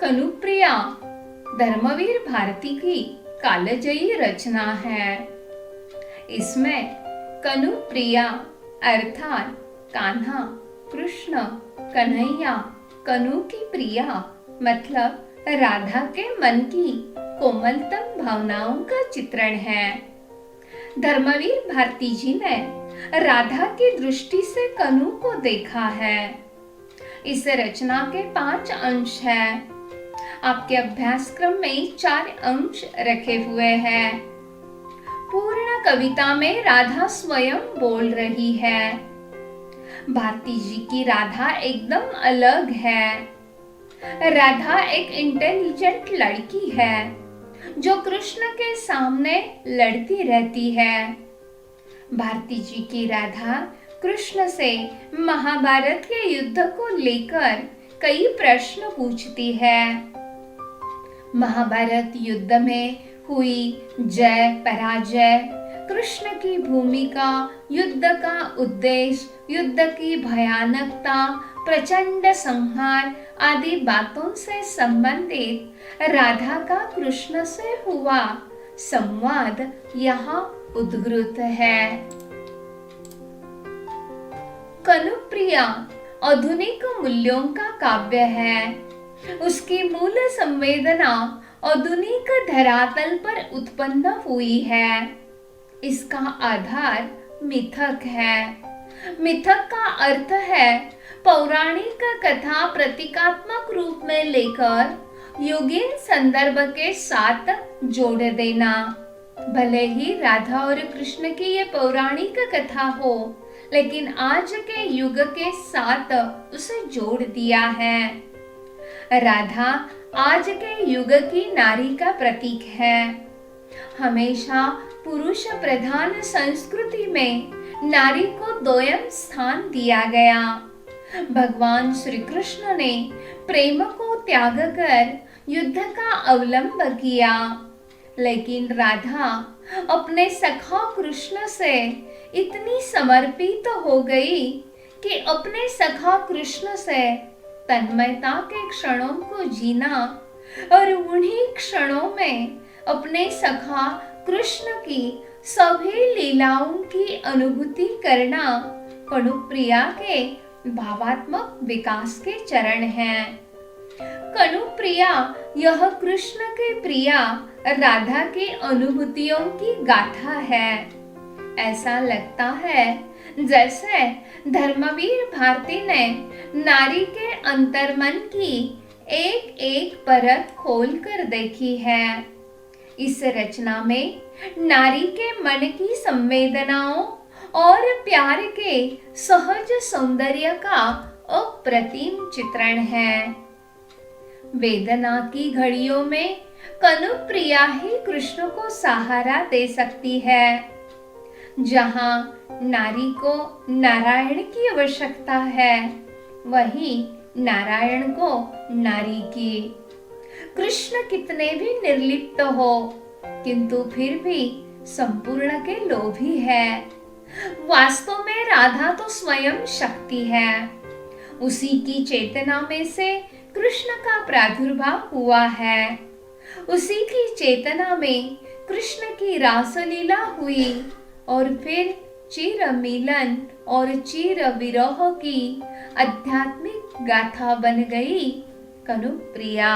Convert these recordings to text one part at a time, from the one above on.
कनुप्रिया धर्मवीर भारती की कालजयी रचना है। इसमें कनुप्रिया अर्थात कान्हा, कृष्ण, कन्हैया, कनु की प्रिया मतलब राधा के मन की कोमलतम भावनाओं का चित्रण है। धर्मवीर भारती जी ने राधा की दृष्टि से कनु को देखा है। इस रचना के 5 अंश हैं। आपके अभ्यासक्रम में 4 अंश रखे हुए हैं। पूर्ण कविता में राधा स्वयं बोल रही है। भारती जी की राधा एकदम अलग है। राधा एक इंटेलिजेंट लड़की है जो कृष्ण के सामने लड़ती रहती है। भारती जी की राधा कृष्ण से महाभारत के युद्ध को लेकर कई प्रश्न पूछती है। महाभारत युद्ध में हुई जय पराजय, कृष्ण की भूमिका, युद्ध का उद्देश्य, युद्ध की भयानकता, प्रचंड संहार आदि बातों से संबंधित राधा का कृष्ण से हुआ संवाद यहाँ उद्धृत है। कनुप्रिया आधुनिक मूल्यों का काव्य है। उसकी मूल संवेदना आधुनिक धरातल पर उत्पन्न हुई है। इसका आधार मिथक है। मिथक का अर्थ है पौराणिक कथा प्रतीकात्मक रूप में लेकर योगिन संदर्भ के साथ जोड़ देना। भले ही राधा और कृष्ण की ये पौराणिक कथा हो, लेकिन आज के युग के साथ उसे जोड़ दिया है। राधा आज के युग की नारी का प्रतीक है। हमेशा पुरुष प्रधान संस्कृति में नारी को दोयम स्थान दिया गया। भगवान श्री कृष्ण ने प्रेम को त्याग कर युद्ध का अवलंब किया, लेकिन राधा अपने सखा कृष्ण से इतनी समर्पित हो गई कि अपने सखा कृष्ण से तन्मयता के क्षणों को जीना और उन्हीं क्षणों में अपने सखा कृष्ण की सभी लीलाओं की अनुभूति करना कनुप्रिया के भावात्मक विकास के चरण हैं। कनुप्रिया यह कृष्ण के प्रिया राधा की अनुभूतियों की गाथा है। ऐसा लगता है जैसे धर्मवीर भारती ने नारी के अंतर्मन की एक एक परत खोल कर देखी है। इस रचना में नारी के मन की संवेदनाओं और प्यार के सहज सौंदर्य का अप्रतिम चित्रण है। वेदना की घड़ियों में कनुप्रिया ही कृष्ण को सहारा दे सकती है। जहाँ नारी को नारायण की आवश्यकता है, वहीं नारायण को नारी की। कृष्ण कितने भी निर्लिप्त हो, किंतु फिर भी संपूर्ण के लोभी है। वास्तव में राधा तो स्वयं शक्ति है। उसी की चेतना में से कृष्ण का प्रादुर्भाव हुआ है। उसी की चेतना में कृष्ण की रासलीला हुई और फिर चिर मिलन और चिर विरह की आध्यात्मिक गाथा बन गई कनुप्रिया।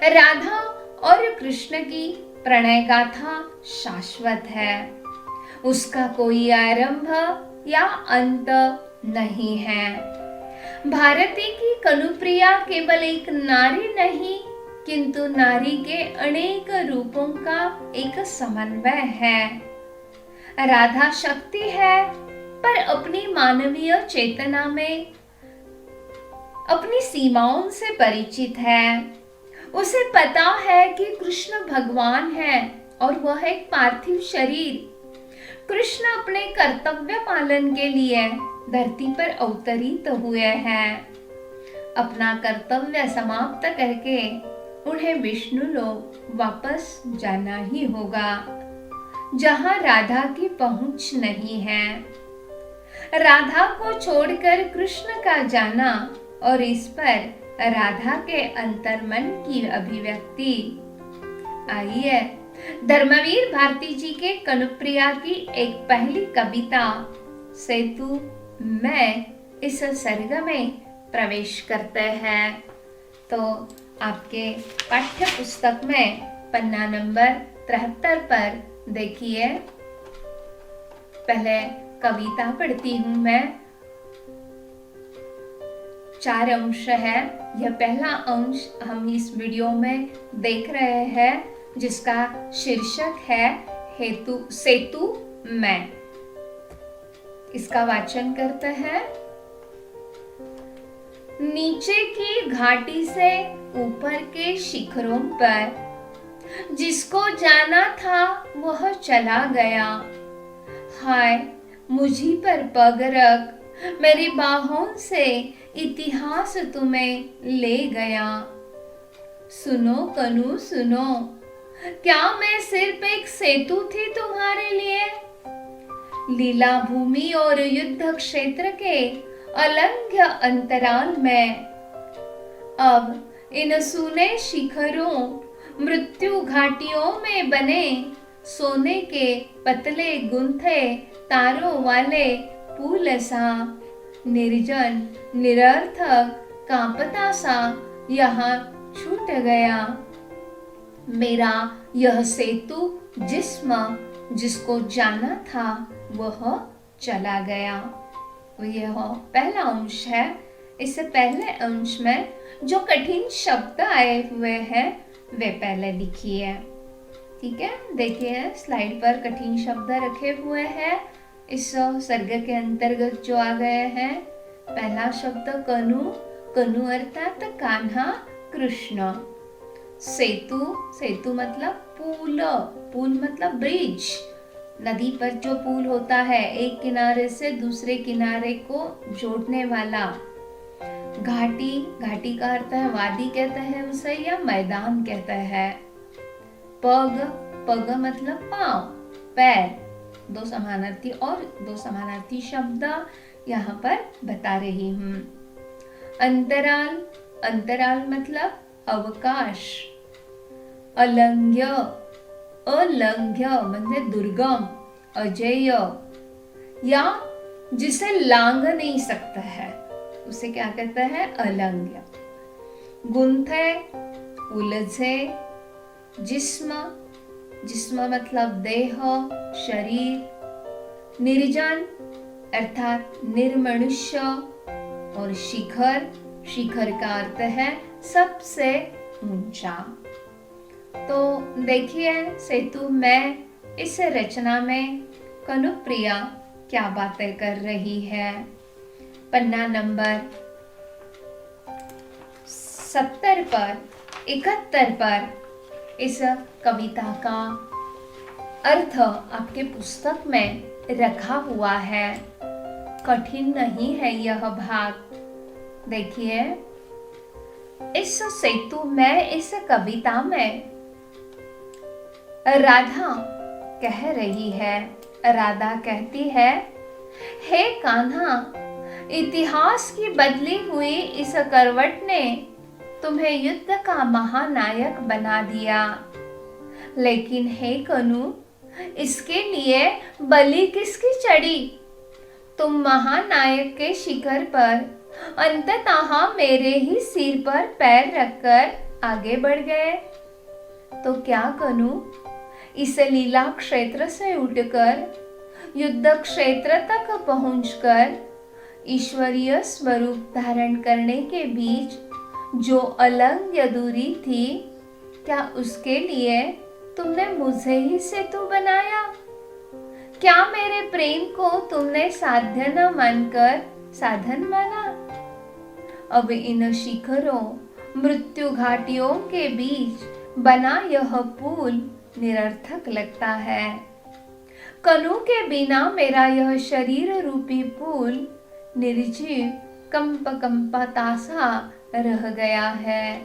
राधा और कृष्ण की प्रणय गाथा शाश्वत है। उसका कोई आरंभ या अंत नहीं है। भारती की कनुप्रिया केवल एक नारी नहीं, किंतु नारी के अनेक रूपों का एक समन्वय है। राधा शक्ति है, पर अपनी मानवीय चेतना में अपनी सीमाओं से परिचित है। उसे पता है कि कृष्ण भगवान है और वह एक पार्थिव शरीर। कृष्ण अपने कर्तव्य पालन के लिए धरती पर अवतरित हुए हैं। अपना कर्तव्य समाप्त करके उन्हें विष्णु लोक वापस जाना ही होगा, जहां राधा की पहुंच नहीं है। राधा को छोड़कर कृष्ण का जाना और इस पर राधा के अंतर्मन की अभिव्यक्ति। आइए धर्मवीर भारती जी के कनुप्रिया की एक पहली कविता सेतु में इस सर्ग में प्रवेश करते हैं। तो आपके पाठ्य पुस्तक में पन्ना नंबर 73 पर देखिए, पहले कविता पढ़ती हूं मैं। 4 अंश है। यह पहला अंश हम इस वीडियो में देख रहे हैं, जिसका शीर्षक है हेतु सेतु में। इसका वाचन करते हैं। नीचे की घाटी से ऊपर के शिखरों पर जिसको जाना था वह चला गया। हाय मुझी पर पग रख, मेरी बाहों से इतिहास तुम्हें ले गया। सुनो कनु सुनो, क्या मैं सिर्फ एक सेतु थी तुम्हारे लिए? लीला भूमि और युद्ध क्षेत्र के अलंघ्य अंतराल में अब इन सूने शिखरों मृत्यु घाटियों में बने सोने के पतले गुंथे तारों वाले पुल सा निर्जन निरर्थक कांपता सा यहाँ छूट गया। मेरा यह सेतु जिस्म जिसको जाना था वह चला गया। यह पहला अंश है। इससे पहले अंश में जो कठिन शब्द आए हुए हैं वे पहले लिखिए। ठीक है, देखिए स्लाइड पर कठिन शब्द रखे हुए हैं इस सर्ग के अंतर्गत जो आ गए हैं। पहला शब्द कनु, कनु अर्थात कान्हा कृष्ण। सेतु, सेतु मतलब पुल, पुल मतलब ब्रिज, नदी पर जो पुल होता है एक किनारे से दूसरे किनारे को जोड़ने वाला। घाटी, घाटी का अर्थ है वादी कहते हैं उसे, या मैदान कहते हैं। पग, पग मतलब पांव, पैर। दो समानार्थी शब्द यहाँ पर बता रही हूँ। अंतराल, अंतराल मतलब अवकाश। अलंघ्य, अलंघ्य म्हणजे दुर्गम, अजेय, या जिसे लांघ नहीं सकता है उसे क्या कहते हैं? अलंघ्य। गुंथे, उलझे। जिस्म, जिस्म मतलब देह, शरीर। निर्जन अर्थात निर्मनुष्य। और शिखर, शिखर का अर्थ है सबसे ऊंचा। तो देखिए सेतु में इस रचना में कनुप्रिया क्या बातें कर रही है। पन्ना नंबर 70 पर 71 पर इस कविता का अर्थ आपके पुस्तक में रखा हुआ है। कठिन नहीं है यह भाग। देखिए इस सेतु में, इस कविता में राधा कह रही है, राधा कहती है, हे कान्हा, इतिहास की बदली हुई इस करवट ने तुम्हें युद्ध का महानायक बना दिया। लेकिन हे कनु, इसके लिए बलि किसकी चढ़ी? तुम महानायक के शिखर पर अंततः मेरे ही सिर पर पैर रखकर आगे बढ़ गए। तो क्या कनु, इस लीला क्षेत्र से उठकर युद्ध क्षेत्र तक पहुंचकर ईश्वरीय स्वरूप धारण करने के बीच जो अलंघ्य दूरी थी, क्या उसके लिए तुमने मुझे ही सेतु बनाया? क्या मेरे प्रेम को तुमने साध्य न मानकर साधन माना? अब इन शिखरों मृत्यु घाटियों के बीच बना यह पुल निरर्थक लगता है। कनु के बिना मेरा यह शरीर रूपी पुल निर्जीव कंपता सा रह गया है।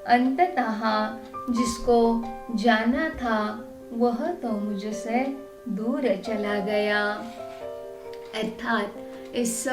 अंततः जिसको जाना था वह तो मुझसे दूर चला गया। अर्थात इस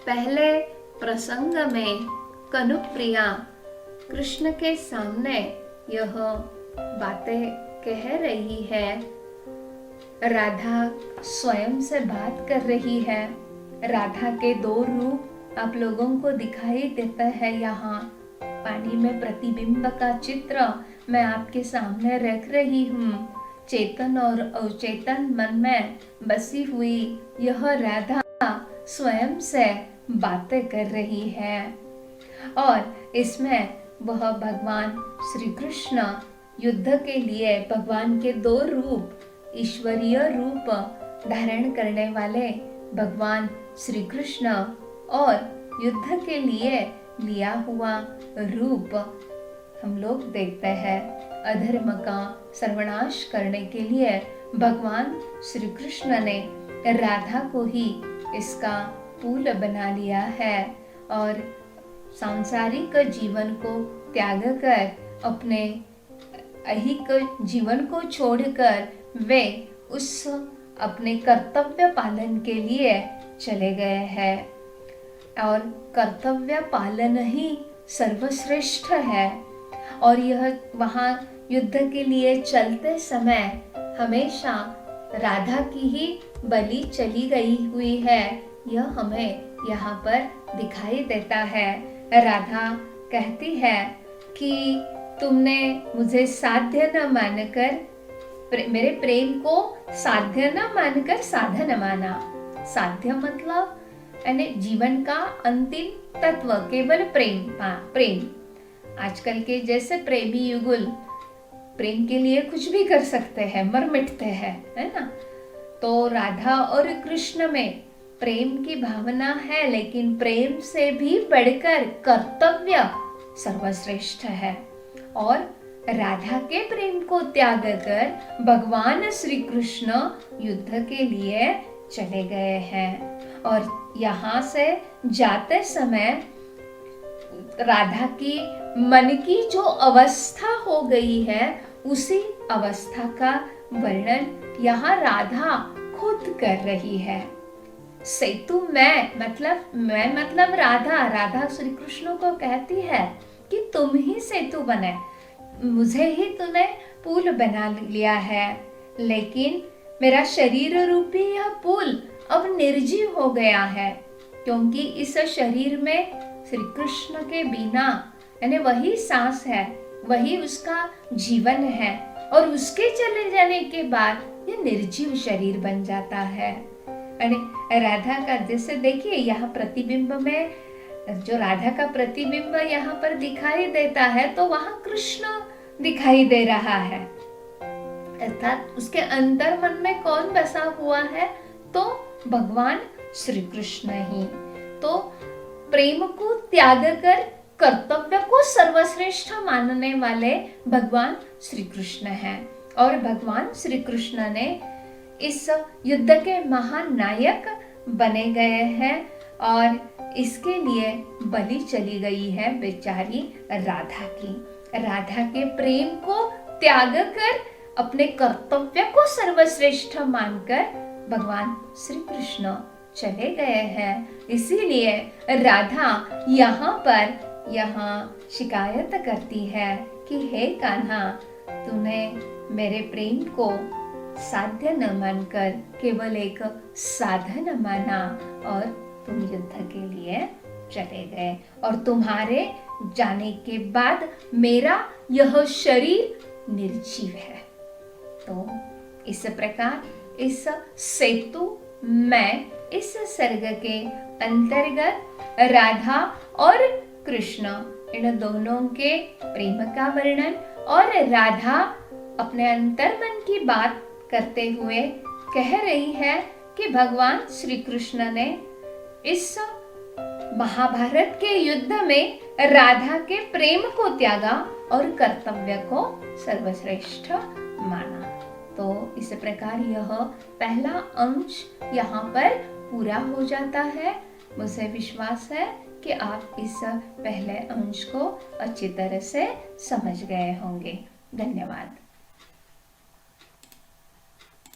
पहले प्रसंग में कनुप्रिया कृष्ण के सामने यह बातें कह रही है। राधा स्वयं से बात कर रही है। राधा के दो रूप आप लोगों को दिखाई देता है। यहाँ पानी में प्रतिबिंब का चित्र मैं आपके सामने रख रही हूँ। चेतन और अचेतन मन में बसी हुई यह राधा स्वयं से बातें कर रही है और इसमें वह भगवान श्री कृष्ण युद्ध के लिए भगवान के दो रूप, ईश्वरीय रूप धारण करने वाले भगवान श्री कृष्ण और युद्ध के लिए लिया हुआ रूप हम लोग देखते हैं। अधर्म का सर्वनाश करने के लिए भगवान श्री कृष्ण ने राधा को ही इसका पुल बना लिया है और सांसारिक जीवन को त्याग कर अपने ऐहिक जीवन को छोड़कर वे उस अपने कर्तव्य पालन के लिए चले गए हैं और कर्तव्य पालन ही सर्वश्रेष्ठ है। और यह वहाँ युद्ध के लिए चलते समय हमेशा राधा की ही बलि चली गई हुई है, यह हमें यहाँ पर दिखाई देता है। राधा कहती है कि तुमने मुझे साध्य न मानकर, मेरे प्रेम को साध्य न मानकर साधन माना। साध्य मतलब यानी जीवन का अंतिम तत्व केवल प्रेम। प्रेम आजकल के जैसे प्रेमी युगल प्रेम के लिए कुछ भी कर सकते हैं, मर मिटते हैं, है ना। तो राधा और कृष्ण में प्रेम की भावना है, लेकिन प्रेम से भी बढ़कर कर्तव्य सर्वश्रेष्ठ है। और राधा के प्रेम को त्याग कर भगवान श्री कृष्ण युद्ध के लिए चले गए हैं और यहाँ से जाते समय राधा की मन की जो अवस्था हो गई है उसी अवस्था का वर्णन यहाँ राधा खुद कर रही है। सेतु मैं मतलब राधा श्री कृष्ण को कहती है कि तुम ही सेतु बने, मुझे ही तूने पुल बना लिया है, लेकिन मेरा शरीर रूपी यह पुल अब निर्जीव हो गया है, क्योंकि इस शरीर में श्री कृष्ण के बिना यानी वही सांस है, वही उसका जीवन है और उसके चले जाने के बाद ये निर्जीव शरीर बन जाता है। यानी राधा का जैसे देखिए यहाँ प्रतिबिंब में जो राधा का प्रतिबिंब यहाँ पर दिखाई देता है तो वहाँ कृष्ण दिखाई दे रहा है, अर्थात उसके अंतर मन में कौन बसा हुआ है तो भगवान श्री कृष्ण ही। तो प्रेम को त्याग कर कर्तव्य को सर्वश्रेष्ठ मानने वाले भगवान श्री कृष्ण हैं और भगवान श्री कृष्ण ने इस युद्ध के महानायक बने गए हैं और इसके लिए बलि चली गई है बेचारी राधा की। राधा के प्रेम को त्याग कर अपने कर्तव्य को सर्वश्रेष्ठ मानकर भगवान श्री कृष्ण चले गए हैं। इसीलिए राधा यहाँ शिकायत करती है कि हे कान्हा, तूने मेरे प्रेम को साध्य न मानकर केवल एक साधन माना और तुम युद्ध के लिए चले गए और तुम्हारे जाने के बाद मेरा यह शरीर निर्जीव है। तो इस प्रकार इस सेतु में इस सर्ग के अंतर्गत राधा और कृष्ण इन दोनों के प्रेम का वर्णन और राधा अपने अंतर्मन की बात करते हुए कह रही है कि भगवान श्री कृष्ण ने इस महाभारत के युद्ध में राधा के प्रेम को त्यागा और कर्तव्य को सर्वश्रेष्ठ माना। तो इस प्रकार यह पहला अंश यहाँ पर पूरा हो जाता है। मुझे विश्वास है कि आप इस पहले अंश को अच्छी तरह से समझ गए होंगे। धन्यवाद।